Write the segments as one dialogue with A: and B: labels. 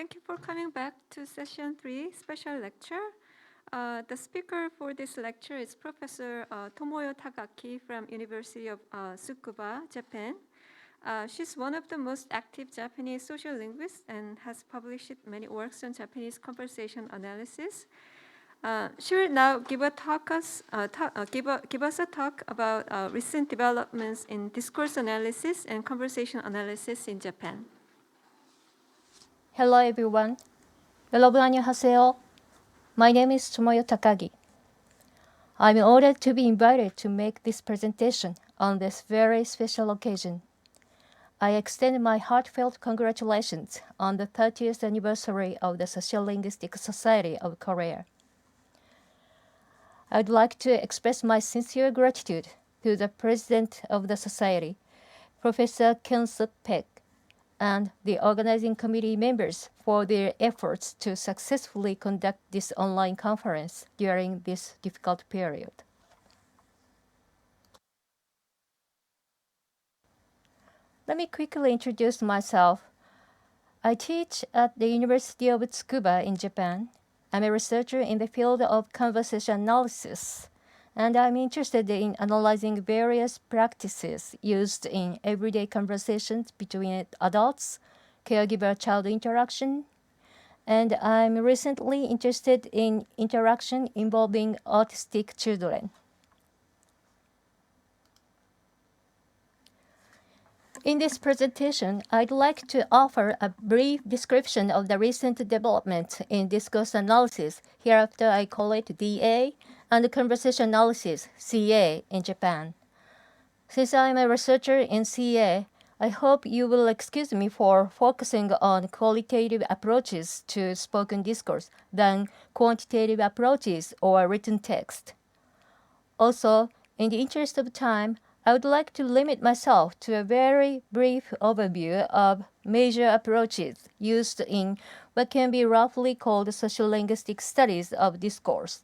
A: Thank you for coming back to session 3 special lecture. The speaker for this lecture is Professor Tomoyo Takagi from University of Tsukuba, Japan. She's one of the most active Japanese social linguists and has published many works on Japanese conversation analysis. She will now give us a talk about recent developments in discourse analysis and conversation analysis in Japan.
B: Hello everyone. 여러분 안녕하세요. My name is Tomoyo Takagi. I'm honored to be invited to make this presentation on this very special occasion. I extend my heartfelt congratulations on the 30th anniversary of the Sociolinguistic Society of Korea. I would like to express my sincere gratitude to the President of the Society, Professor Kyung-suk Park, and the organizing committee members for their efforts to successfully conduct this online conference during this difficult period. Let me quickly introduce myself. I teach at the University of Tsukuba in Japan. I'm a researcher in the field of conversation analysis, and I'm interested in analyzing various practices used in everyday conversations between adults, caregiver-child interaction, and I'm recently interested in interaction involving autistic children. In this presentation, I'd like to offer a brief description of the recent development in discourse analysis. Hereafter, I call it DA, and conversation analysis, CA, in Japan. Since I'm a researcher in CA, I hope you will excuse me for focusing on qualitative approaches to spoken discourse than quantitative approaches or written text. Also, in the interest of time, I would like to limit myself to a very brief overview of major approaches used in what can be roughly called sociolinguistic studies of discourse.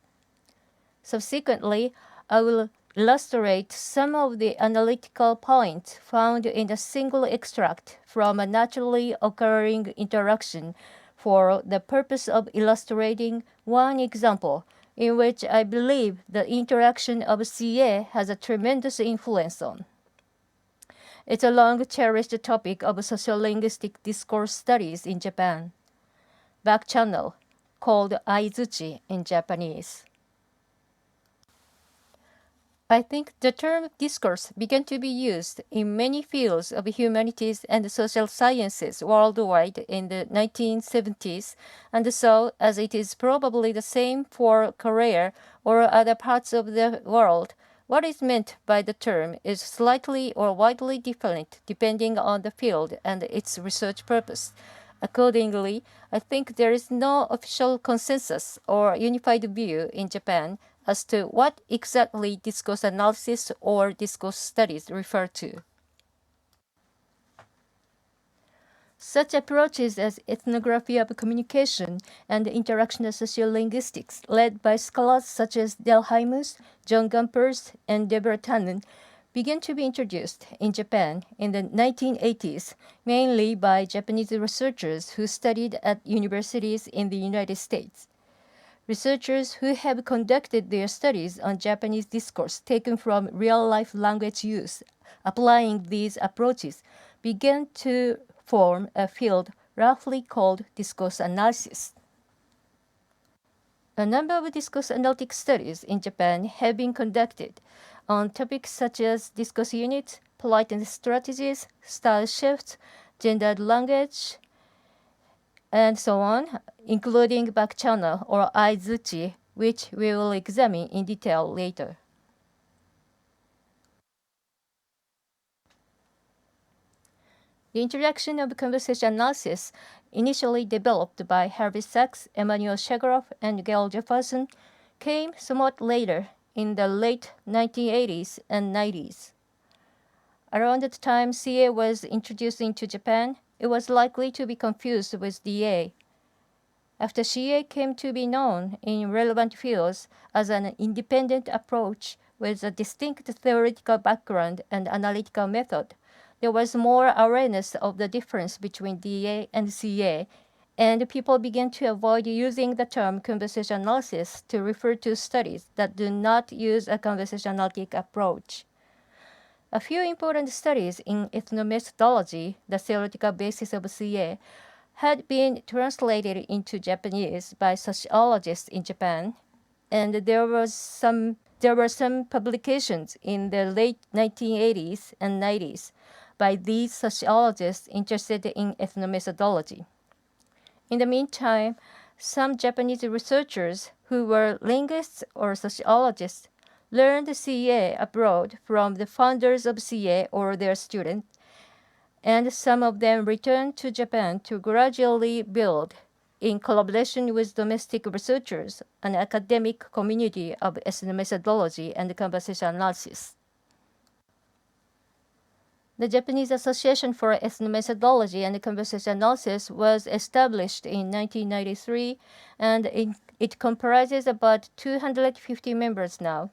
B: Subsequently, I will illustrate some of the analytical points found in a single extract from a naturally occurring interaction for the purpose of illustrating one example in which I believe the interaction of CA has a tremendous influence on. It's a long-cherished topic of sociolinguistic discourse studies in Japan. Back channel, called aizuchi in Japanese. I think the term discourse began to be used in many fields of humanities and social sciences worldwide in the 1970s, and so, as it is probably the same for Korea or other parts of the world, what is meant by the term is slightly or widely different depending on the field and its research purpose. Accordingly, I think there is no official consensus or unified view in Japan as to what exactly discourse analysis or discourse studies refer to. Such approaches as ethnography of communication and interactional sociolinguistics, led by scholars such as Del Heimus, John Gumpers, and Deborah Tannen, began to be introduced in Japan in the 1980s, mainly by Japanese researchers who studied at universities in the United States. Researchers who have conducted their studies on Japanese discourse taken from real-life language use, applying these approaches, began to form a field roughly called discourse analysis. A number of discourse analytic studies in Japan have been conducted on topics such as discourse units, politeness strategies, style shifts, gendered language, and so on, including back channel or aizuchi, which we will examine in detail later. The introduction of conversation analysis, initially developed by Harvey Sachs, Emmanuel Shagaroff, and Gail Jefferson, came somewhat later in the late 1980s and 90s. Around the time CA was introduced into Japan, it was likely to be confused with DA. After CA came to be known in relevant fields as an independent approach with a distinct theoretical background and analytical method, there was more awareness of the difference between DA and CA, and people began to avoid using the term conversation analysis to refer to studies that do not use a conversationalistic approach. A few important studies in ethnomethodology, the theoretical basis of CA, had been translated into Japanese by sociologists in Japan, and there were some publications in the late 1980s and 90s by these sociologists interested in ethnomethodology. In the meantime, some Japanese researchers who were linguists or sociologists learned CA abroad from the founders of CA or their students, and some of them returned to Japan to gradually build, in collaboration with domestic researchers, an academic community of ethnomethodology and conversation analysis. The Japanese Association for Ethnomethodology and Conversation Analysis was established in 1993, and it comprises about 250 members now.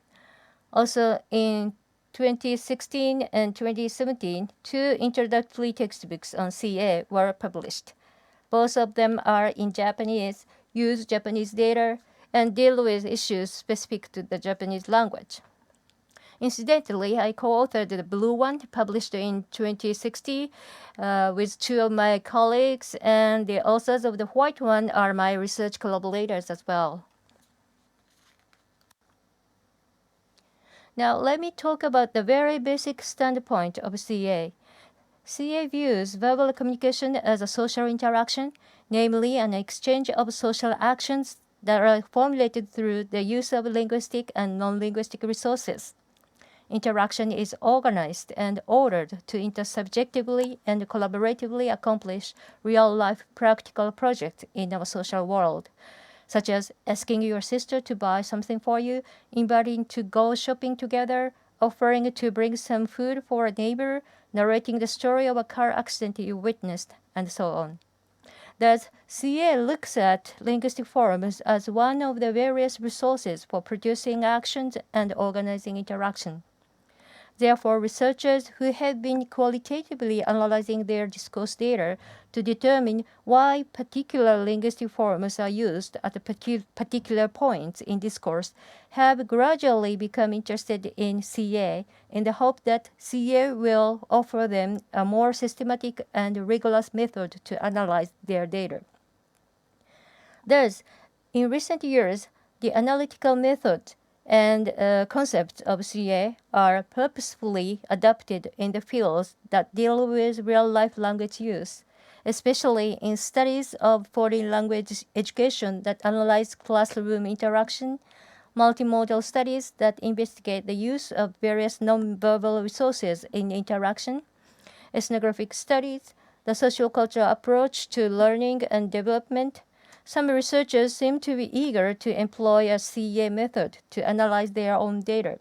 B: Also, in 2016 and 2017, two introductory textbooks on CA were published. Both of them are in Japanese, use Japanese data, and deal with issues specific to the Japanese language. Incidentally, I co-authored the blue one, published in 2016, with two of my colleagues, and the authors of the white one are my research collaborators as well. Now, let me talk about the very basic standpoint of CA. CA views verbal communication as a social interaction, namely an exchange of social actions that are formulated through the use of linguistic and non-linguistic resources. Interaction is organized and ordered to intersubjectively and collaboratively accomplish real-life practical projects in our social world, such as asking your sister to buy something for you, inviting to go shopping together, offering to bring some food for a neighbor, narrating the story of a car accident you witnessed, and so on. Thus, CA looks at linguistic forms as one of the various resources for producing actions and organizing interaction. Therefore, researchers who have been qualitatively analyzing their discourse data to determine why particular linguistic forms are used at particular points in discourse have gradually become interested in CA in the hope that CA will offer them a more systematic and rigorous method to analyze their data. Thus, in recent years, the analytical method and concepts of CA are purposefully adopted in the fields that deal with real-life language use, especially in studies of foreign language education that analyze classroom interaction, multimodal studies that investigate the use of various non-verbal resources in interaction, ethnographic studies, the sociocultural approach to learning and development. Some researchers seem to be eager to employ a CA method to analyze their own data.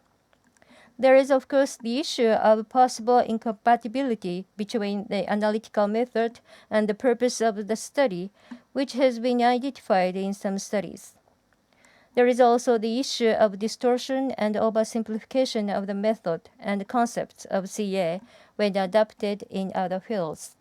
B: There is, of course, the issue of possible incompatibility between the analytical method and the purpose of the study, which has been identified in some studies. There is also the issue of distortion and oversimplification of the method and concepts of CA when adopted in other fields.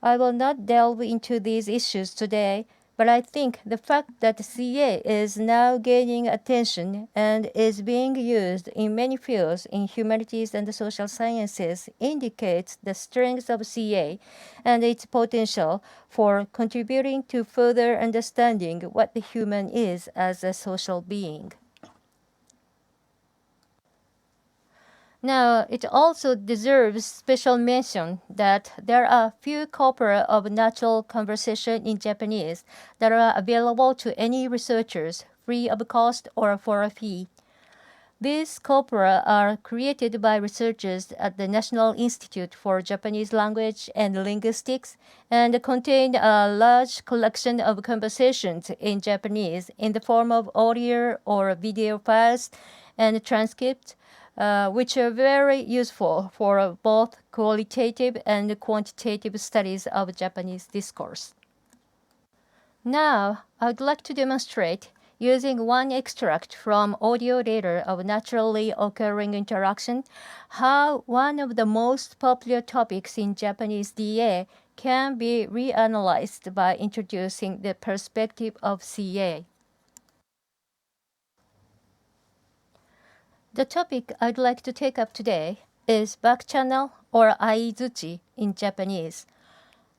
B: I will not delve into these issues today, but I think the fact that CA is now gaining attention and is being used in many fields in humanities and social sciences indicates the strength of CA and its potential for contributing to further understanding what the human is as a social being. Now, it also deserves special mention that there are few corpora of natural conversation in Japanese that are available to any researchers, free of cost or for a fee. These corpora are created by researchers at the National Institute for Japanese Language and Linguistics and contain a large collection of conversations in Japanese in the form of audio or video files and transcripts, which are very useful for both qualitative and quantitative studies of Japanese discourse. Now, I would like to demonstrate, using one extract from audio data of naturally occurring interaction, how one of the most popular topics in Japanese DA can be reanalyzed by introducing the perspective of CA. The topic I'd like to take up today is back channel or aizuchi in Japanese.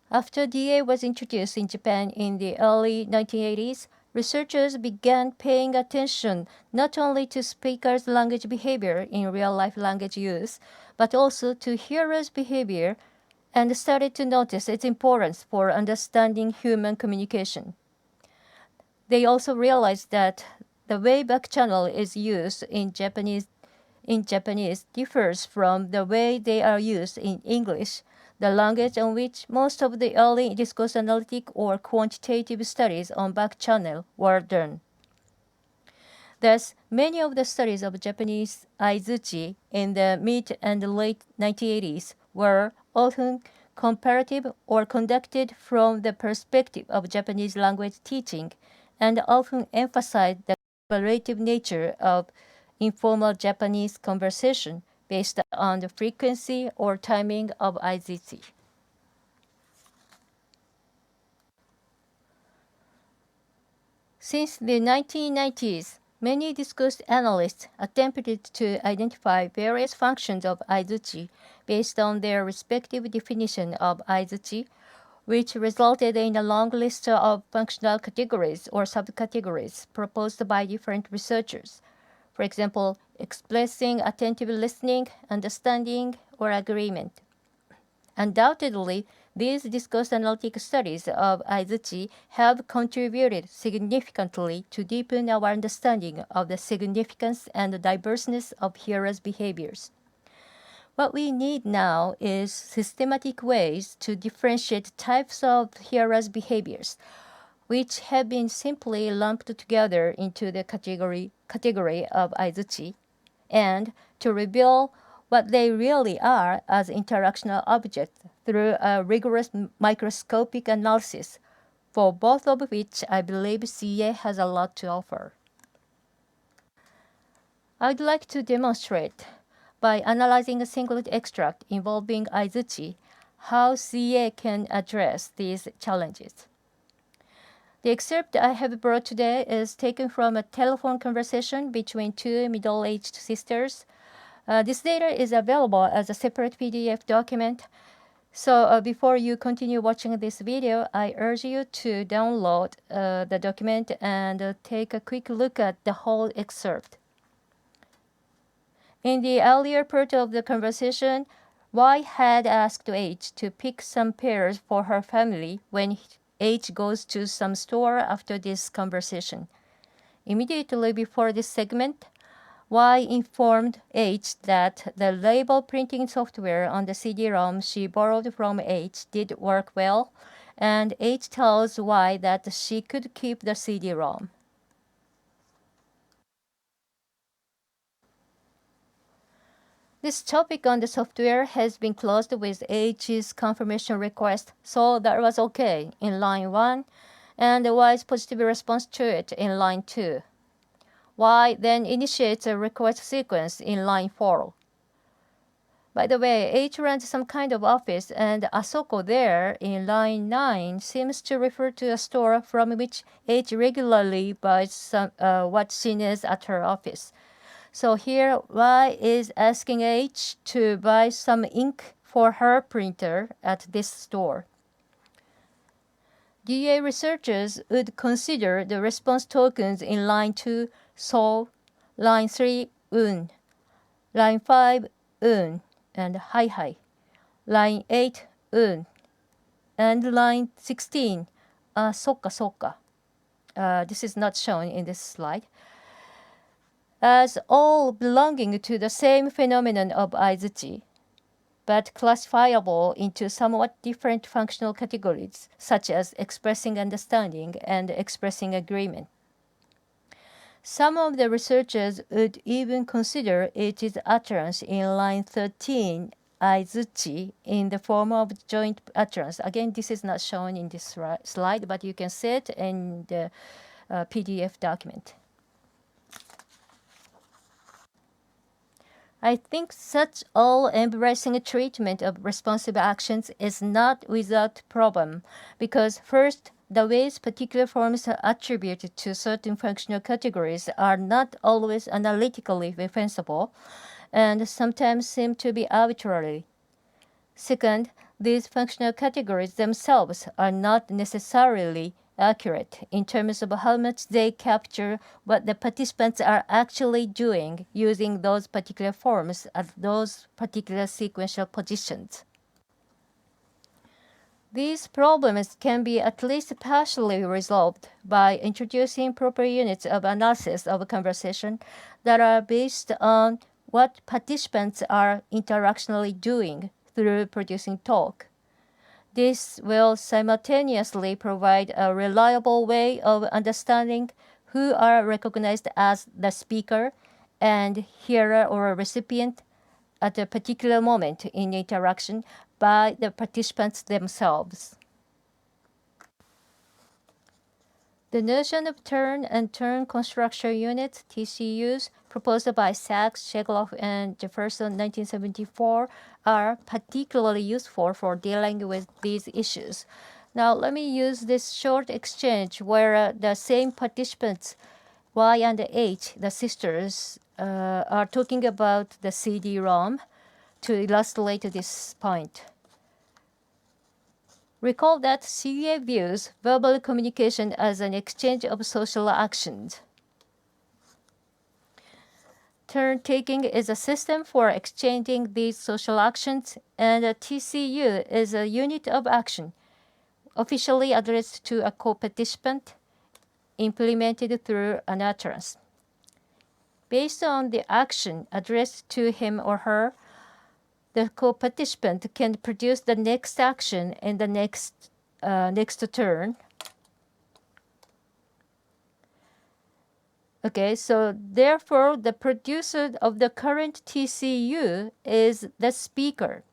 B: After DA was introduced in Japan in the early 1980s, researchers began paying attention not only to speakers' language behavior in real-life language use, but also to hearers' behavior and started to notice its importance for understanding human communication. They also realized that the way back channel is used in Japanese differs from the way they are used in English, the language on which most of the early discourse analytic or quantitative studies on back channel were done. Thus, many of the studies of Japanese aizuchi in the mid and late 1980s were often comparative or conducted from the perspective of Japanese language teaching and often emphasized the collaborative nature of informal Japanese conversation based on the frequency or timing of aizuchi. Since the 1990s, many discourse analysts attempted to identify various functions of aizuchi based on their respective definition of aizuchi, which resulted in a long list of functional categories or subcategories proposed by different researchers. For example, expressing attentive listening, understanding, or agreement. Undoubtedly, these discourse analytic studies of aizuchi have contributed significantly to deepen our understanding of the significance and the diverseness of hearers' behaviors. What we need now is systematic ways to differentiate types of hearers' behaviors, which have been simply lumped together into the category of aizuchi, and to reveal what they really are as interactional objects through a rigorous microscopic analysis, for both of which I believe CA has a lot to offer. I'd like to demonstrate, by analyzing a single extract involving aizuchi, how CA can address these challenges. The excerpt I have brought today is taken from a telephone conversation between two middle-aged sisters. This data is available as a separate PDF document. So before you continue watching this video, I urge you to download the document and take a quick look at the whole excerpt. In the earlier part of the conversation, Y had asked H to pick some pears for her family when H goes to some store after this conversation. Immediately before this segment, Y informed H that the label printing software on the CD-ROM she borrowed from H did work well, and H tells Y that she could keep the CD-ROM. This topic on the software has been closed with H's confirmation request, so that was okay in line 1, and Y's positive response to it in line 2. Y then initiates a request sequence in line 4. By the way, H runs some kind of office, and Asoko there in line 9 seems to refer to a store from which H regularly buys what she needs at her office. So here Y is asking H to buy some ink for her printer at this store. DA researchers would consider the response tokens in line 2 so, line 3 line 5 and hi, line 8 and line 16 sokka. This is not shown in this slide, as all belonging to the same phenomenon of aizuchi, but classifiable into somewhat different functional categories, such as expressing understanding and expressing agreement. Some of the researchers would even consider its utterance in line 13, aizuchi, in the form of joint utterance. Again, this is not shown in this slide, but you can see it in the PDF document. I think such all-embracing treatment of responsive actions is not without problem, because first, the ways particular forms are attributed to certain functional categories are not always analytically defensible, and sometimes seem to be arbitrary. Second, these functional categories themselves are not necessarily accurate in terms of how much they capture what the participants are actually doing using those particular forms at those particular sequential positions. These problems can be at least partially resolved by introducing proper units of analysis of a conversation that are based on what participants are interactionally doing through producing talk. This will simultaneously provide a reliable way of understanding who are recognized as the speaker and hearer or recipient at a particular moment in interaction by the participants themselves. The notion of turn and turn construction units, TCUs, proposed by Sachs, Shegloff, and Jefferson 1974 are particularly useful for dealing with these issues. Now let me use this short exchange where the same participants, Y and H, the sisters, are talking about the CD-ROM to illustrate this point. Recall that CA views verbal communication as an exchange of social actions. Turn-taking is a system for exchanging these social actions, and a TCU is a unit of action, officially addressed to a co-participant, implemented through an utterance. Based on the action addressed to him or her, the co-participant can produce the next action in the next turn. Okay, so therefore the producer of the current TCU is the speaker.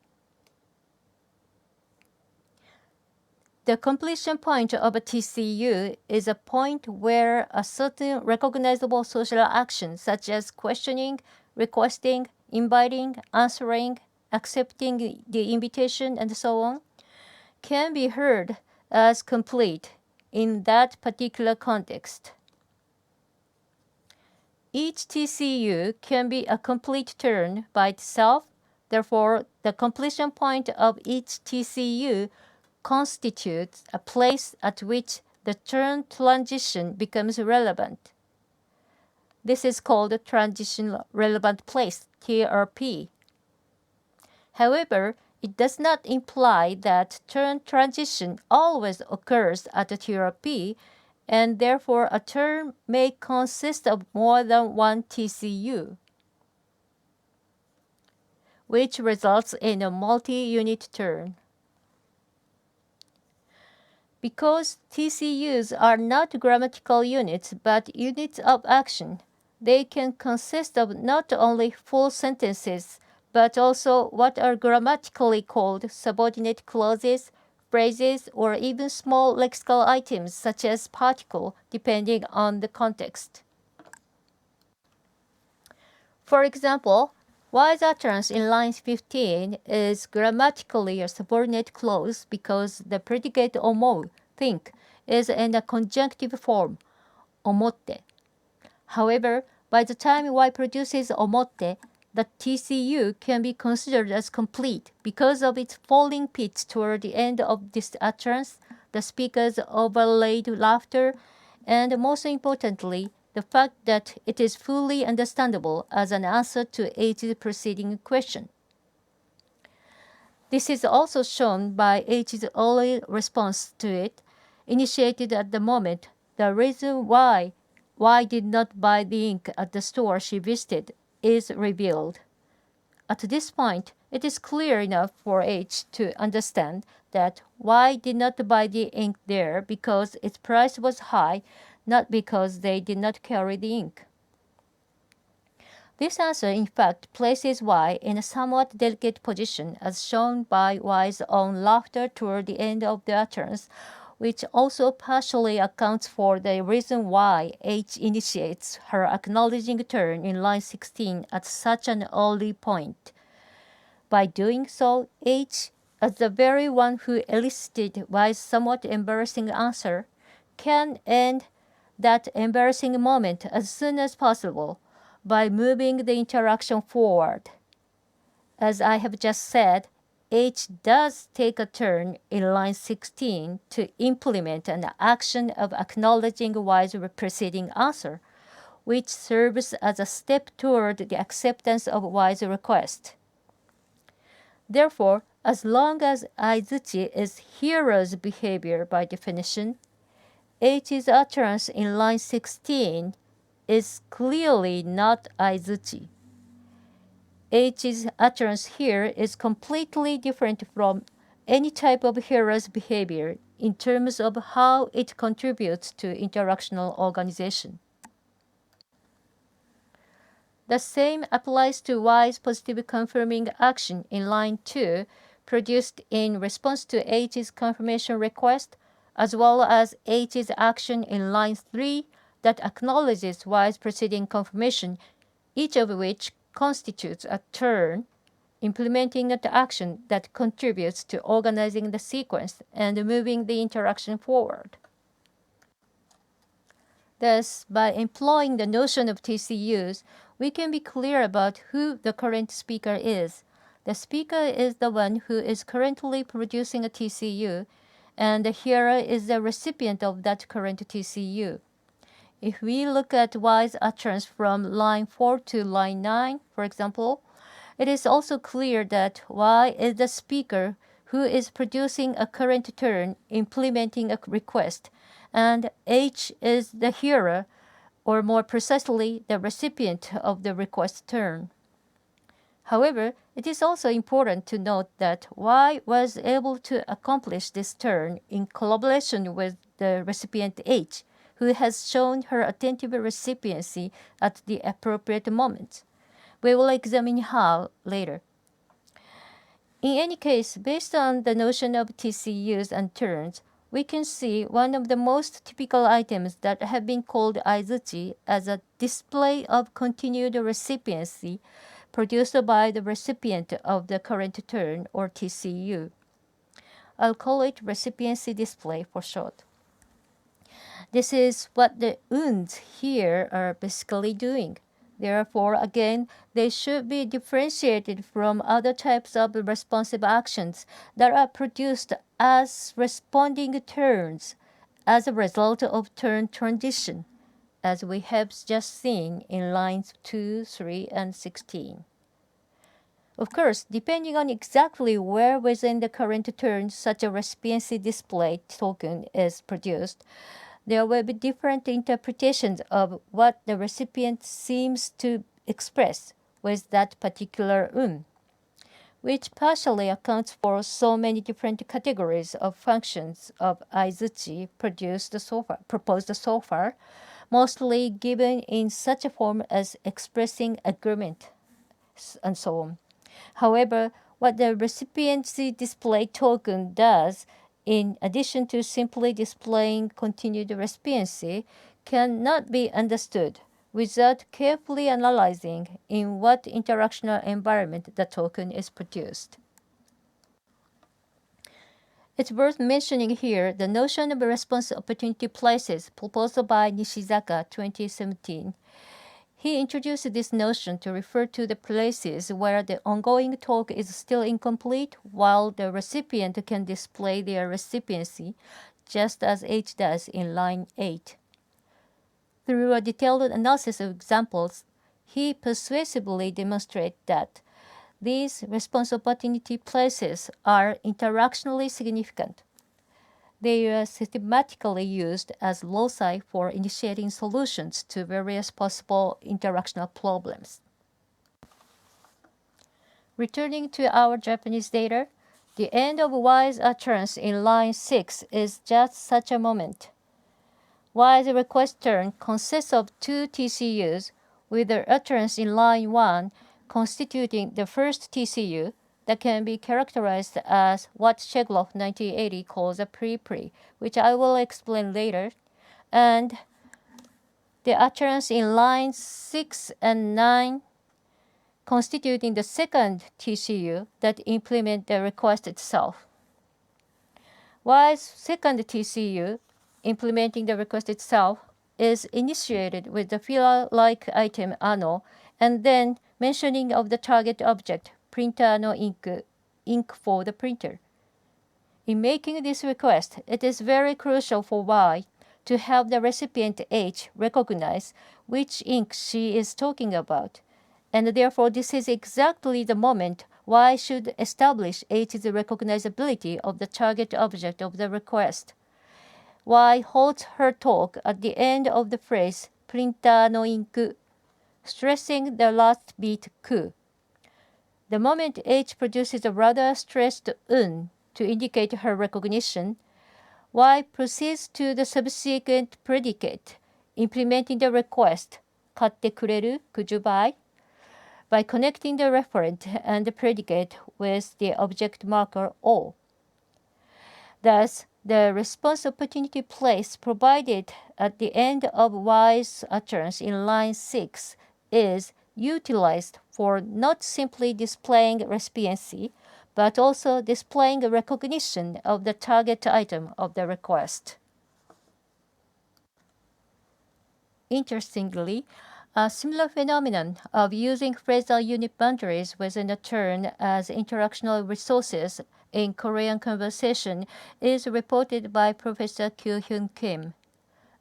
B: The completion point of a TCU is a point where a certain recognizable social action such as questioning, requesting, inviting, answering, accepting the invitation, and so on, can be heard as complete in that particular context. Each TCU can be a complete turn by itself. Therefore, the completion point of each TCU constitutes a place at which the turn transition becomes relevant. This is called a transition relevant place, TRP. However, it does not imply that turn transition always occurs at a TRP, and therefore a turn may consist of more than one TCU, which results in a multi-unit turn. Because TCUs are not grammatical units but units of action, they can consist of not only full sentences but also what are grammatically called subordinate clauses, phrases, or even small lexical items such as particle, depending on the context. For example, Y's utterance in line 15 is grammatically a subordinate clause because the predicate omou, think, is in a conjunctive form, omotte. However, by the time Y produces omotte, the TCU can be considered as complete because of its falling pitch toward the end of this utterance, the speaker's overlaid laughter, and most importantly, the fact that it is fully understandable as an answer to H's preceding question. This is also shown by H's early response to it, initiated at the moment. The reason why Y did not buy the ink at the store she visited is revealed. At this point, it is clear enough for H to understand that Y did not buy the ink there because its price was high, not because they did not carry the ink. This answer, in fact, places Y in a somewhat delicate position as shown by Y's own laughter toward the end of the utterance, which also partially accounts for the reason why H initiates her acknowledging turn in line 16 at such an early point. By doing so, H, as the very one who elicited Y's somewhat embarrassing answer, can end that embarrassing moment as soon as possible by moving the interaction forward. As I have just said, H does take a turn in line 16 to implement an action of acknowledging Y's preceding answer, which serves as a step toward the acceptance of Y's request. Therefore, as long as aizuchi is hearer's behavior by definition, H's utterance in line 16 is clearly not aizuchi. H's utterance here is completely different from any type of hearer's behavior in terms of how it contributes to interactional organization. The same applies to Y's positive confirming action in line 2, produced in response to H's confirmation request, as well as H's action in line 3 that acknowledges Y's preceding confirmation, each of which constitutes a turn, implementing an action that contributes to organizing the sequence and moving the interaction forward. Thus, by employing the notion of TCUs, we can be clear about who the current speaker is. The speaker is the one who is currently producing a TCU, and the hearer is the recipient of that current TCU. If we look at Y's utterance from line 4 to line 9, for example, it is also clear that Y is the speaker who is producing a current turn implementing a request, and H is the hearer, or more precisely, the recipient of the request turn. However, it is also important to note that Y was able to accomplish this turn in collaboration with the recipient H, who has shown her attentive recipiency at the appropriate moment. We will examine how later. In any case, based on the notion of TCUs and turns, we can see one of the most typical items that have been called aizuchi as a display of continued recipiency produced by the recipient of the current turn, or TCU. I'll call it recipiency display for short. This is what the uns here are basically doing. Therefore, again, they should be differentiated from other types of responsive actions that are produced as responding turns as a result of turn transition, as we have just seen in lines 2, 3, and 16. Of course, depending on exactly where within the current turn such a recipiency display token is produced, there will be different interpretations of what the recipient seems to express with that particular which partially accounts for so many different categories of functions of aizuchi proposed so far, mostly given in such a form as expressing agreement and so on. However, what the recipiency display token does, in addition to simply displaying continued recipiency, cannot be understood without carefully analyzing in what interactional environment the token is produced. It's worth mentioning here the notion of response opportunity places proposed by Nishizaka 2017. He introduced this notion to refer to the places where the ongoing talk is still incomplete while the recipient can display their recipiency, just as H does in line 8. Through a detailed analysis of examples, he persuasively demonstrates that these response opportunity places are interactionally significant. They are systematically used as loci for initiating solutions to various possible interactional problems. Returning to our Japanese data, the end of Y's utterance in line 6 is just such a moment. Y's request turn consists of two TCUs, with the utterance in line 1 constituting the first TCU, that can be characterized as what Shegloff 1980 calls a pre-pre, which I will explain later, and the utterance in lines 6 and 9 constituting the second TCU that implement the request itself. While second TCU, implementing the request itself, is initiated with the filler-like item ano, and then mentioning of the target object, printer no ink for the printer. In making this request, it is very crucial for Y to have the recipient H recognize which ink she is talking about, and therefore this is exactly the moment Y should establish H's recognizability of the target object of the request. Y holds her talk at the end of the phrase printer no inku, stressing the last beat ku. The moment H produces a rather stressed to indicate her recognition, Y proceeds to the subsequent predicate, implementing the request, 買ってくれる? Could you buy? By connecting the referent and the predicate with the object marker O. Thus, the response opportunity place provided at the end of Y's utterance in line 6 is utilized for not simply displaying recipiency, but also displaying a recognition of the target item of the request. Interestingly, a similar phenomenon of using phrasal unit boundaries within a turn as interactional resources in Korean conversation is reported by Professor Kyu-Hyun Kim.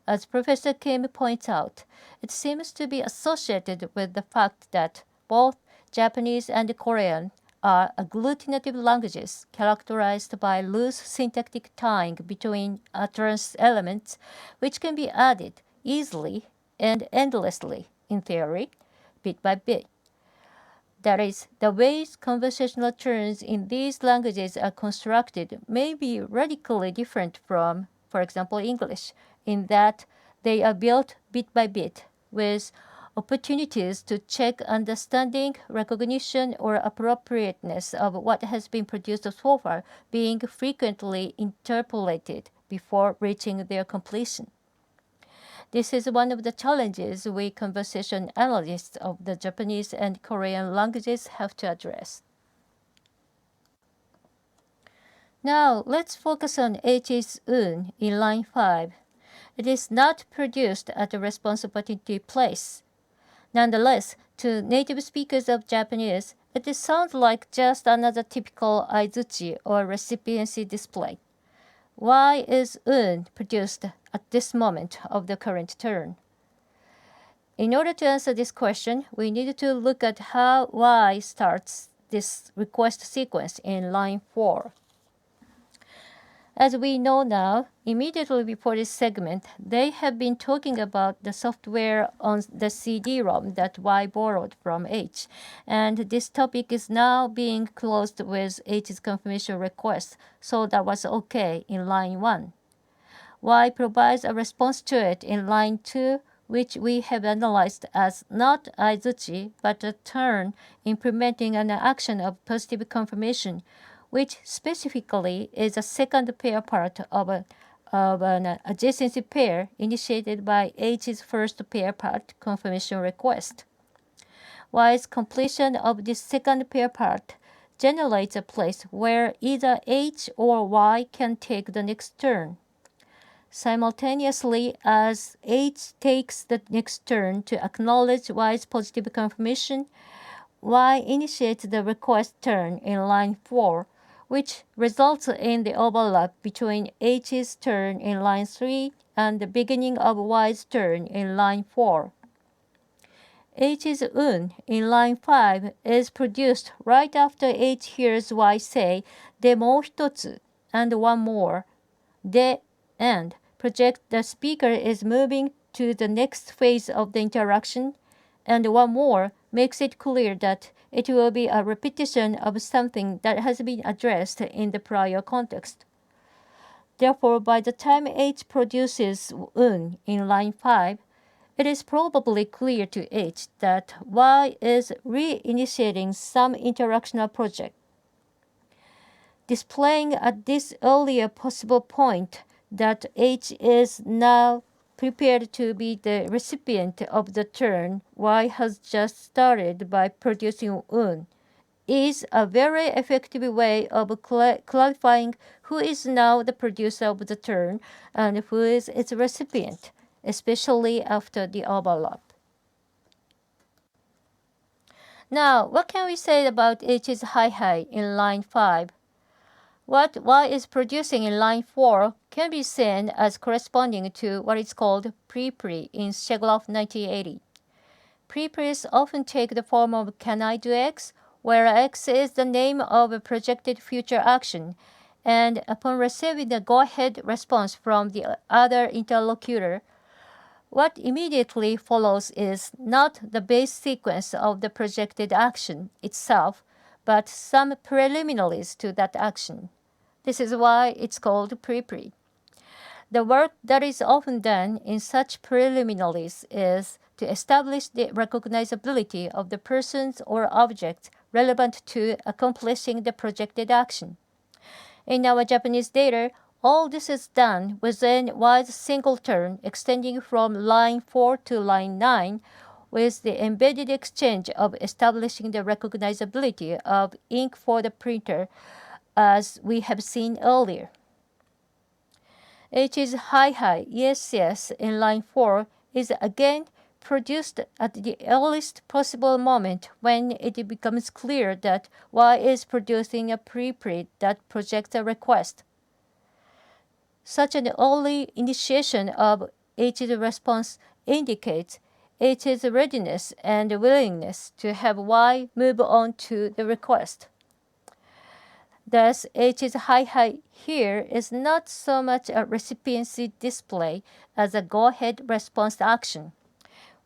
B: As Professor Kim points out, it seems to be associated with the fact that both Japanese and Korean are agglutinative languages characterized by loose syntactic tying between utterance elements, which can be added easily and endlessly, in theory, bit by bit. That is, the ways conversational turns in these languages are constructed may be radically different from, for example, English, in that they are built bit by bit with opportunities to check understanding, recognition, or appropriateness of what has been produced so far being frequently interpolated before reaching their completion. This is one of the challenges we conversation analysts of the Japanese and Korean languages have to address. Now, let's focus on H's in line 5. It is not produced at the response opportunity place. Nonetheless, to native speakers of Japanese, it sounds like just another typical aizuchi or recipiency display. Why is produced at this moment of the current turn? In order to answer this question, we need to look at how Y starts this request sequence in line 4. As we know now, immediately before this segment, they have been talking about the software on the CD-ROM that Y borrowed from H, and this topic is now being closed with H's confirmation request, so that was okay in line 1. Y provides a response to it in line 2, which we have analyzed as not aizuchi, but a turn implementing an action of positive confirmation, which specifically is a second pair part of an adjacency pair initiated by H's first pair part confirmation request. Y's completion of this second pair part generates a place where either H or Y can take the next turn. Simultaneously, as H takes the next turn to acknowledge Y's positive confirmation, Y initiates the request turn in line 4, which results in the overlap between H's turn in line 3 and the beginning of Y's turn in line 4. H's in line 5 is produced right after H hears Y say, でもう一つ and one more, で and project the speaker is moving to the next phase of the interaction, and one more makes it clear that it will be a repetition of something that has been addressed in the prior context. Therefore, by the time H produces in line 5, it is probably clear to H that Y is reinitiating some interactional project. displaying at this earlier possible point that H is now prepared to be the recipient of the turn Y has just started by producing Un, is a very effective way of clarifying who is now the producer of the turn and who is its recipient, especially after the overlap. Now, what can we say about H's high in line 5? What Y is producing in line 4 can be seen as corresponding to what is called pre-pre in Sheglov 1980. Pre-pre's often take the form of "can I do X?", where X is the name of a projected future action, and upon receiving the go-ahead response from the other interlocutor, what immediately follows is not the base sequence of the projected action itself, but some preliminaries to that action. This is why it's called pre-pre. The work that is often done in such preliminaries is to establish the recognizability of the persons or objects relevant to accomplishing the projected action. In our Japanese data, all this is done within Y's single turn extending from line 4 to line 9 with the embedded exchange of establishing the recognizability of ink for the printer as we have seen earlier. H's high yes in line 4 is again produced at the earliest possible moment when it becomes clear that Y is producing a pre-pre that projects a request. Such an early initiation of H's response indicates H's readiness and willingness to have Y move on to the request. Thus, H's high here is not so much a recipiency display as a go-ahead response action,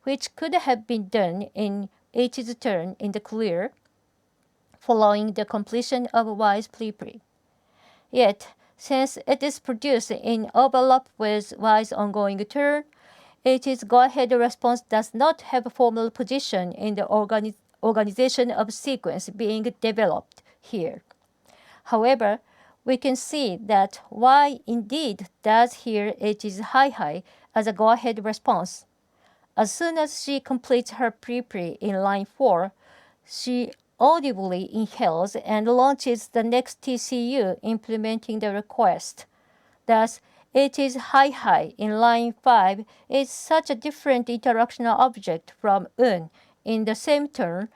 B: which could have been done in H's turn in the clear, following the completion of Y's pre-pre. Yet, since it is produced in overlap with Y's ongoing turn, H's go-ahead response does not have a formal position in the organization of sequence being developed here. However, we can see that Y indeed does hear H's high as a go-ahead response. As soon as she completes her pre-pre in line 4, she audibly inhales and launches the next TCU implementing the request. Thus, H's high in line 5 is such a different interactional object from Un in the same turn,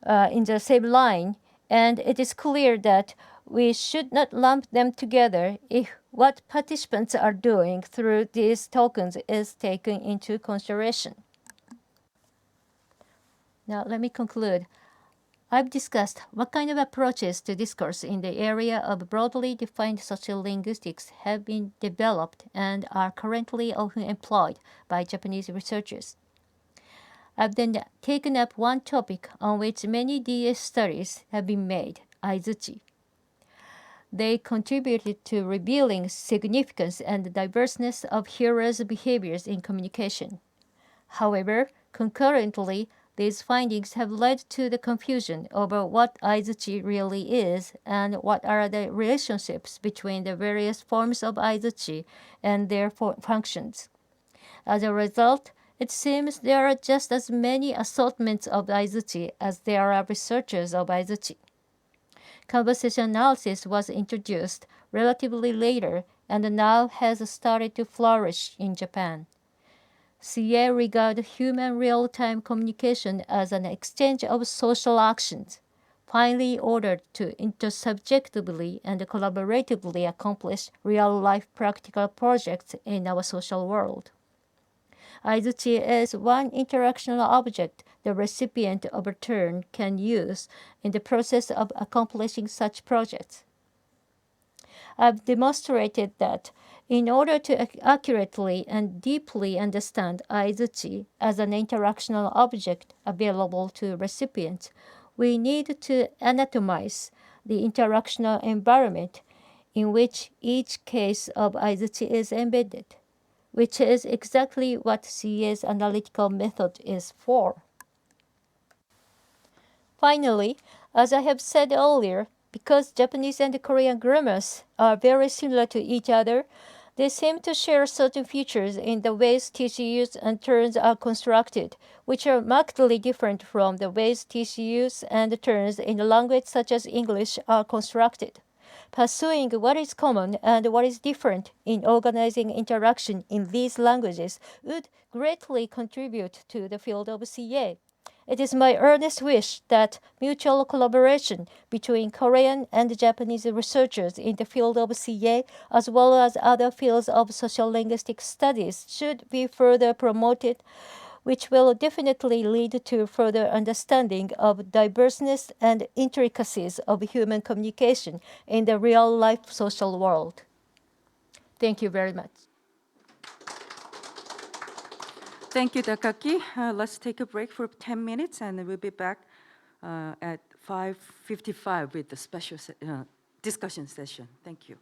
B: in the same line, and it is clear that we should not lump them together if what participants are doing through these tokens is taken into consideration. Now let me conclude. I've discussed what kind of approaches to discourse in the area of broadly defined social linguistics have been developed and are currently often employed by Japanese researchers. I've then taken up one topic on which many DS studies have been made, aizuchi. They contributed to revealing significance and diverseness of hearers' behaviors in communication. However, concurrently, these findings have led to the confusion over what aizuchi really is and what are the relationships between the various forms of aizuchi and their functions. As a result, it seems there are just as many assortments of aizuchi as there are researchers of aizuchi. Conversation analysis was introduced relatively later and now has started to flourish in Japan. CA regard human real-time communication as an exchange of social actions, finely ordered to intersubjectively and collaboratively accomplish real-life practical projects in our social world. Aizuchi is one interactional object the recipient of a turn can use in the process of accomplishing such projects. I've demonstrated that in order to accurately and deeply understand aizuchi as an interactional object available to recipients, we need to anatomize the interactional environment in which each case of aizuchi is embedded, which is exactly what CA's analytical method is for. Finally, as I have said earlier, Because Japanese and Korean grammars are very similar to each other, they seem to share certain features in the ways TCUs and terms are constructed, which are markedly different from the ways TCUs and terms in a language such as English are constructed. Pursuing what is common and what is different in organizing interaction in these languages would greatly contribute to the field of CA. It is my earnest wish that mutual collaboration between Korean and Japanese researchers in the field of CA, as well as other fields of social linguistic studies, should be further promoted, which will definitely lead to further understanding of diverseness and intricacies of human communication in the real-life social world. Thank you very much.
C: Thank you, Takagi. Let's take a break for 10 minutes, and we'll be back at 5:55 with the special discussion session. Thank you.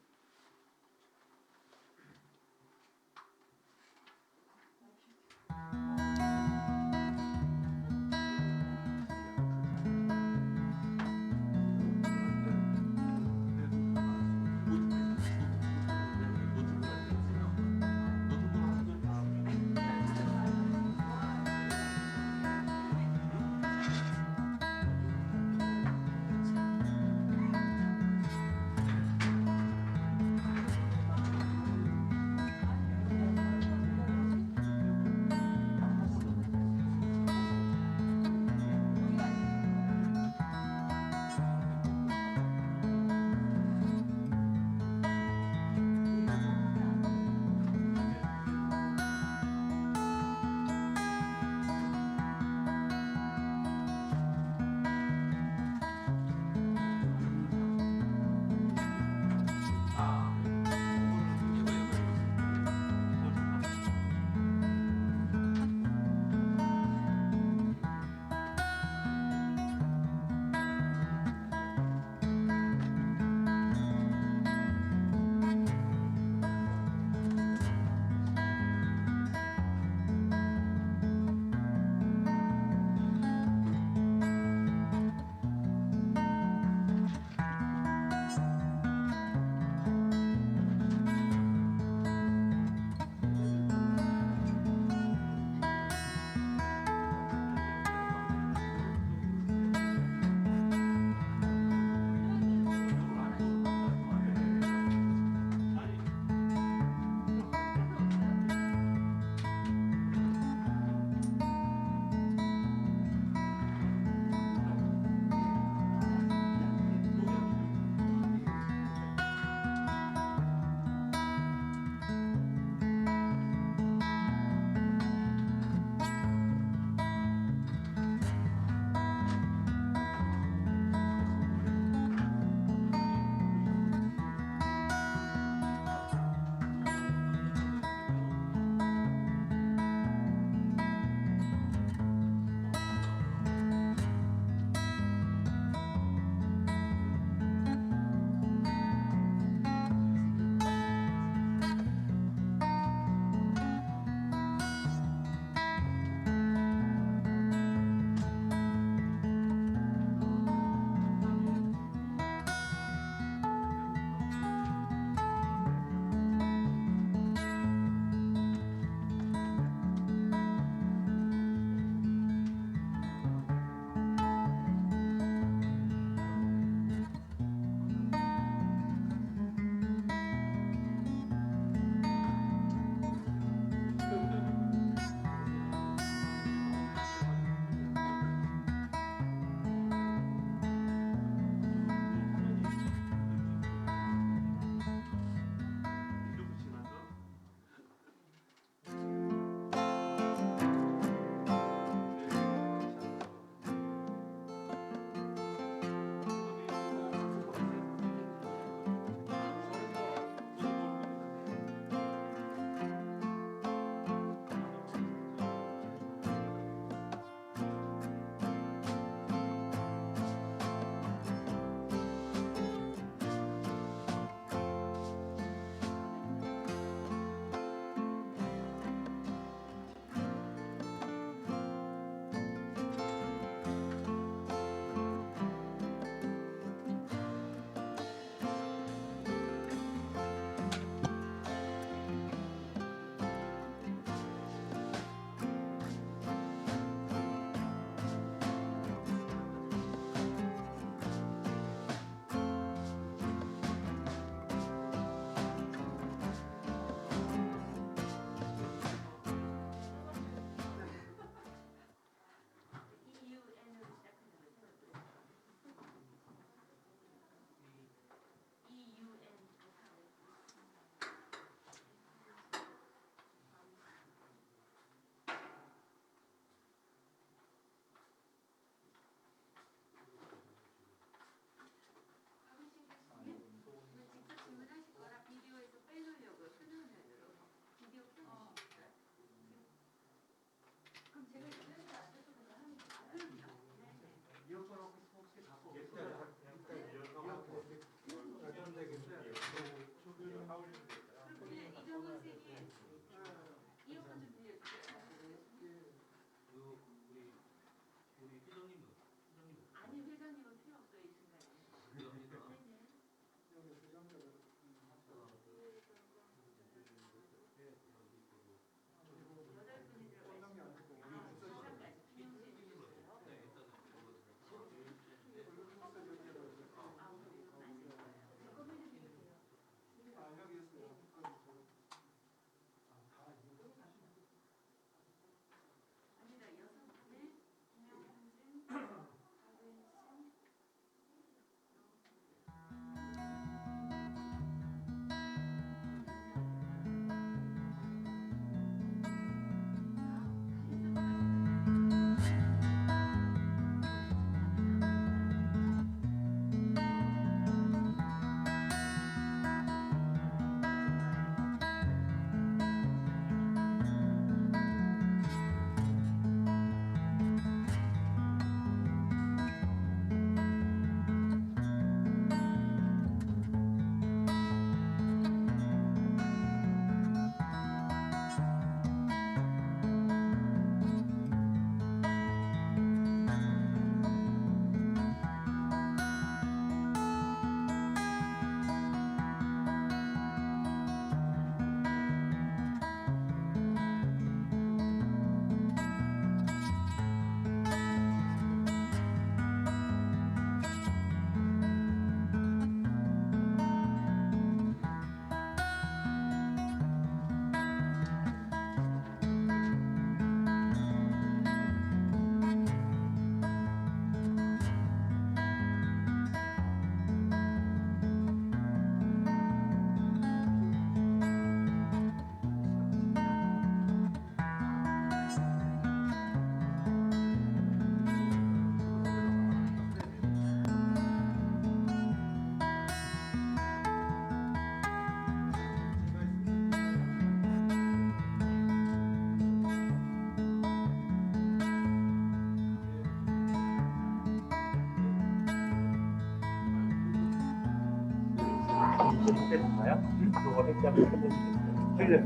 D: 됐나요? 그거 해결을 해보시겠어요? 틀려요.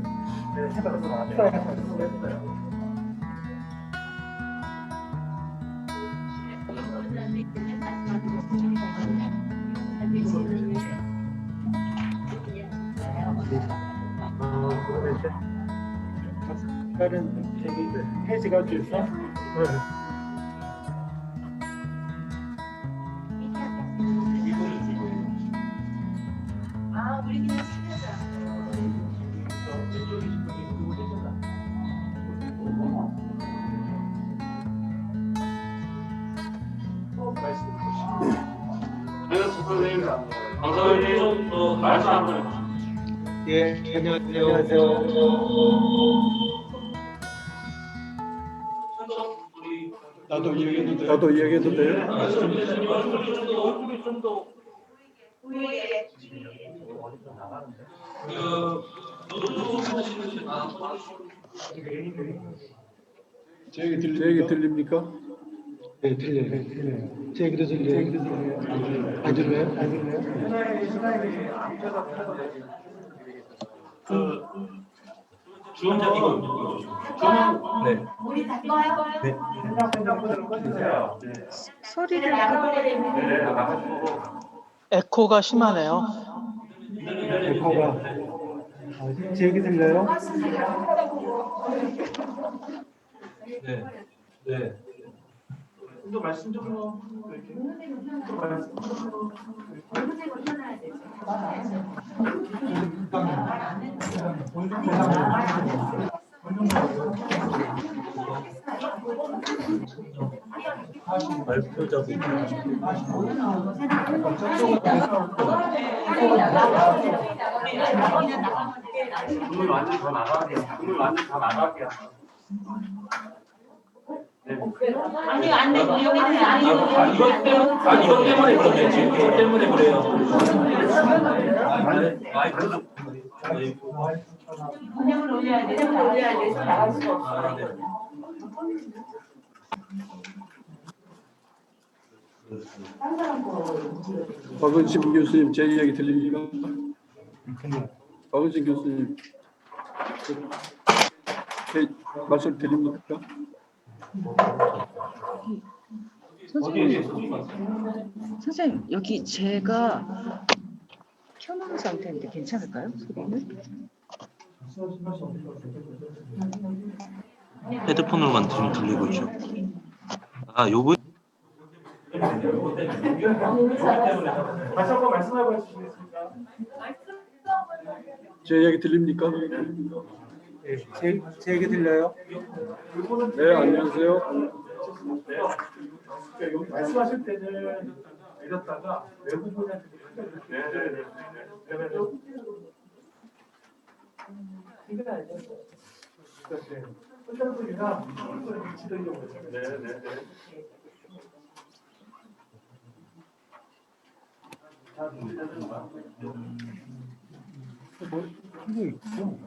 D: 네, 해봐서 나왔어요. 다른 저기 해지가 돼서
E: 선생님, 강사님 또 말씀 한번 해주세요.
D: 예, 안녕하세요. 나도 이야기해도 돼요? 제 얘기 들립니까? 네, 들려요. 제 얘기도 들려요. 안 들려요?
E: 주원자 이거
D: 네.
F: 에코가 심하네요.
D: 에코가 제 얘기 들려요?
E: 네. 네.
D: 또 말씀 좀
E: 발표자분 눈물 완전 다 나갈게요. 눈물 완전 다 나갈게요.
G: 아니 안 돼. 여기는 아니
E: 이것 때문에 그러네. 지금 이것 때문에 그래요. 마이크
G: 번역을 올려야 돼. 나갈 수가 없어.
D: 박은심 교수님 제 이야기 들립니까? 박은진 교수님, 제 말씀 드립니까?
H: 선생님, 여기 제가 켜놓은 상태인데 괜찮을까요? 소리는?
I: 헤드폰으로만 들리고 있죠. 아, 요거
D: 다시 한번 말씀해 주시겠습니까? 제 얘기 들립니까? 네, 제 얘기 들려요? 네, 안녕하세요. 여기 말씀하실 때는 내렸다가 외국분한테 뭐, 이거 있죠?